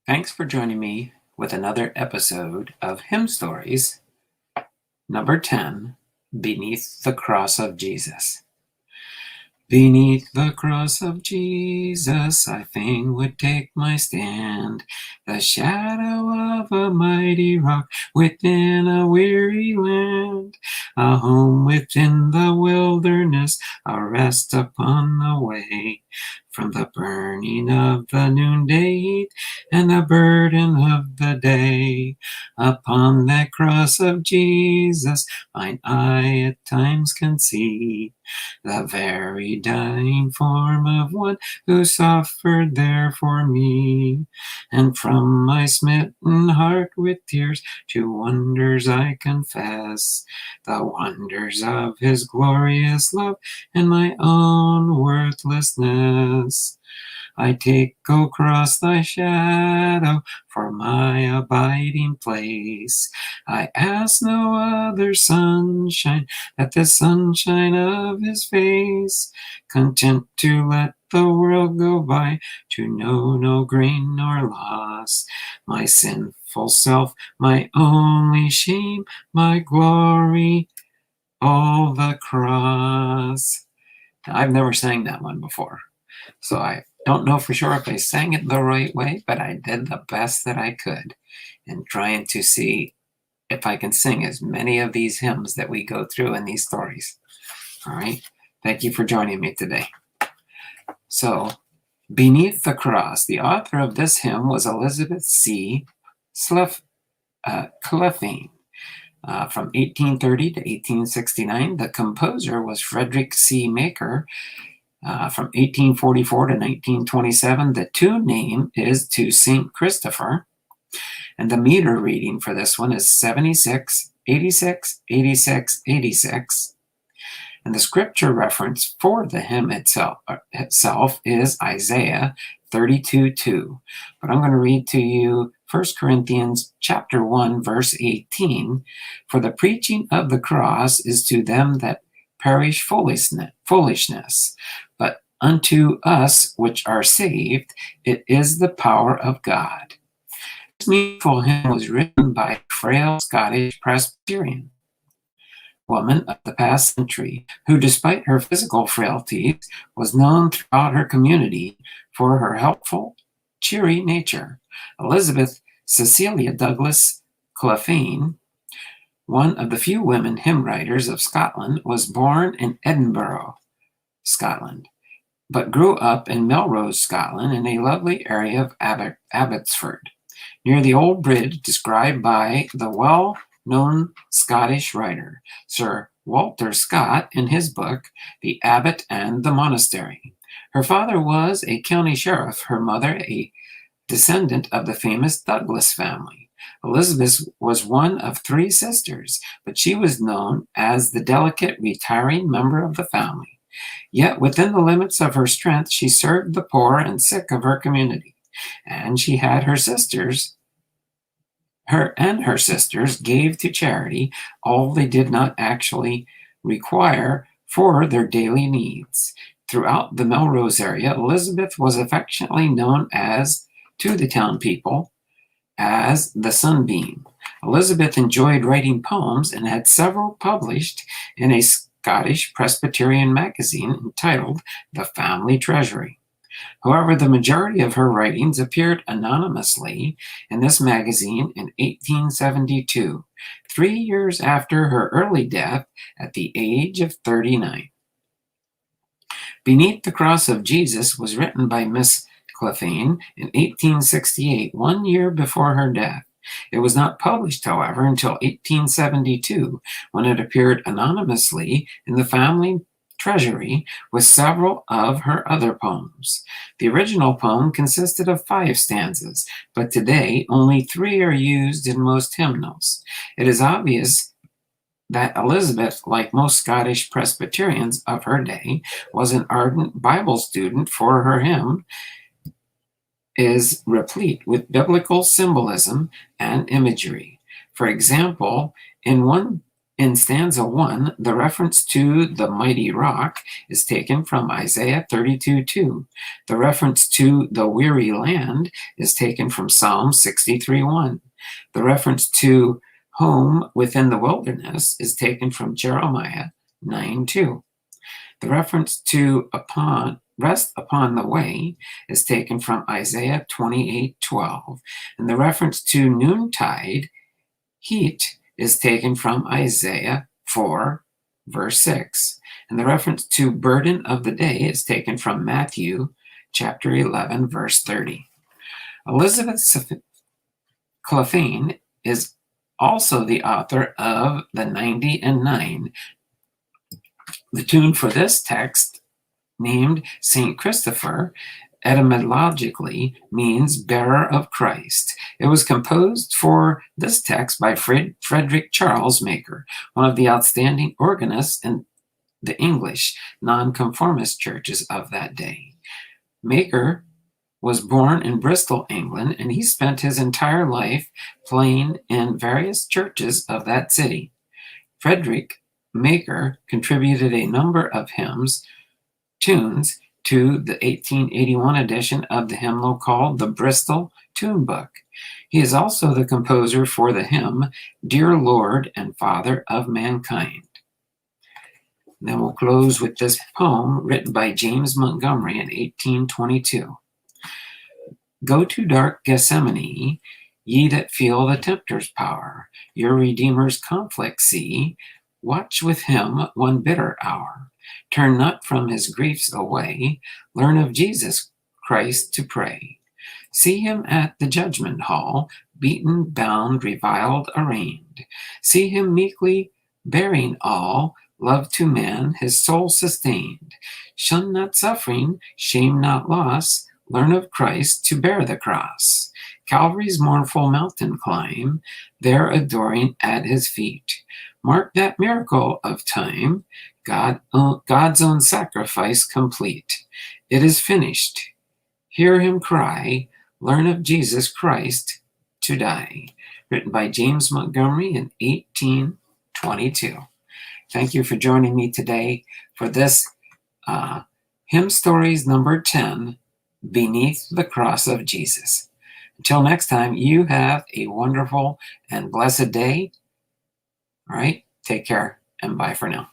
Thanks for joining me with another episode of Hymn Stories, number 10, Beneath the Cross of Jesus. Beneath the cross of Jesus, I fain would take my stand, the shadow of a mighty rock within a weary land, a home within the wilderness, a rest upon the way, from the burning of the noonday heat and the burden of the day. Upon that cross of Jesus, mine eye at times can see the very dying form of one who suffered there for me. And from my smitten heart with tears to wonders I confess, the wonders of his glorious love and my own worthlessness. I take, O cross, thy shadow for my abiding place. I ask no other sunshine at the sunshine of his face, content to let the world go by, to know no gain nor loss. My sinful self, my only shame, my glory, all the cross. Now, I've never sang that one before, so I don't know for sure if I sang it the right way, but I did the best that I could in trying to see if I can sing as many of these hymns that we go through in these stories. All right. Thank you for joining me today. So, Beneath the Cross, the author of this hymn was Elizabeth C. Clefane. From 1830 to 1869. The composer was Frederick C. Maker. From 1844 to 1927. The tune name is To St. Christopher. And the meter reading for this one is 76, 86, 86, 86. And the scripture reference for the hymn itself is Isaiah 32:2. But I'm going to read to you 1 Corinthians chapter 1, verse 18. For the preaching of the cross is to them that perish foolishness, but unto us which are saved, it is the power of God. This meaningful hymn was written by a frail Scottish Presbyterian woman of the past century, who, despite her physical frailties, was known throughout her community for her helpful, cheery nature. Elizabeth Cecilia Douglas Clefane, one of the few women hymn writers of Scotland, was born in Edinburgh, Scotland, but grew up in Melrose, Scotland, in a lovely area of Abbotsford, near the old bridge described by the well-known Scottish writer, Sir Walter Scott, in his book, The Abbot and the Monastery. Her father was a county sheriff, her mother a descendant of the famous Douglas family. Elizabeth was one of three sisters, but she was known as the delicate, retiring member of the family. Yet within the limits of her strength, she served the poor and sick of her community, and she had her sisters gave to charity all they did not actually require for their daily needs. Throughout the Melrose area, Elizabeth was affectionately known to the town people as the Sunbeam. Elizabeth enjoyed writing poems and had several published in a Scottish Presbyterian magazine entitled The Family Treasury. However, the majority of her writings appeared anonymously in this magazine in 1872, 3 years after her early death at the age of 39. Beneath the Cross of Jesus was written by Miss Clefane in 1868, 1 year before her death. It was not published, however, until 1872, when it appeared anonymously in the family treasury with several of her other poems. The original poem consisted of 5 stanzas, but today only 3 are used in most hymnals. It is obvious that Elizabeth, like most Scottish Presbyterians of her day, was an ardent Bible student, for her hymn is replete with biblical symbolism and imagery. For example, in one In stanza 1, the reference to the mighty rock is taken from Isaiah 32:2. The reference to the weary land is taken from Psalm 63:1. The reference to home within the wilderness is taken from Jeremiah 9:2. The reference to rest upon the way is taken from Isaiah 28:12. And the reference to noontide heat is taken from Isaiah 4, verse 6. And the reference to burden of the day is taken from Matthew chapter 11, verse 30. Elizabeth Clephane is also the author of the 90 and 9. The tune for this text, named St. Christopher, etymologically means bearer of Christ. It was composed for this text by Frederick Charles Maker, one of the outstanding organists in the English nonconformist churches of that day. Maker was born in Bristol, England, and he spent his entire life playing in various churches of that city. Frederick Maker contributed a number of tunes to the 1881 edition of the hymnal called the Bristol Tune Book. He is also the composer for the hymn, Dear Lord and Father of Mankind. And then we'll close with this poem written by James Montgomery in 1822. Go to dark Gethsemane, ye that feel the tempter's power, your Redeemer's conflict see, watch with him one bitter hour. Turn not from his griefs away, learn of Jesus Christ to pray. See him at the judgment hall, beaten, bound, reviled, arraigned. See him meekly bearing all, love to man, his soul sustained. Shun not suffering, shame not loss, learn of Christ to bear the cross. Calvary's mournful mountain climb, there adoring at his feet. Mark that miracle of time, God's own sacrifice complete. It is finished. Hear him cry, learn of Jesus Christ to die. Written by James Montgomery in 1822. Thank you for joining me today for this Hymn Stories number 10, Beneath the Cross of Jesus. Until next time, you have a wonderful and blessed day. All right, take care and bye for now.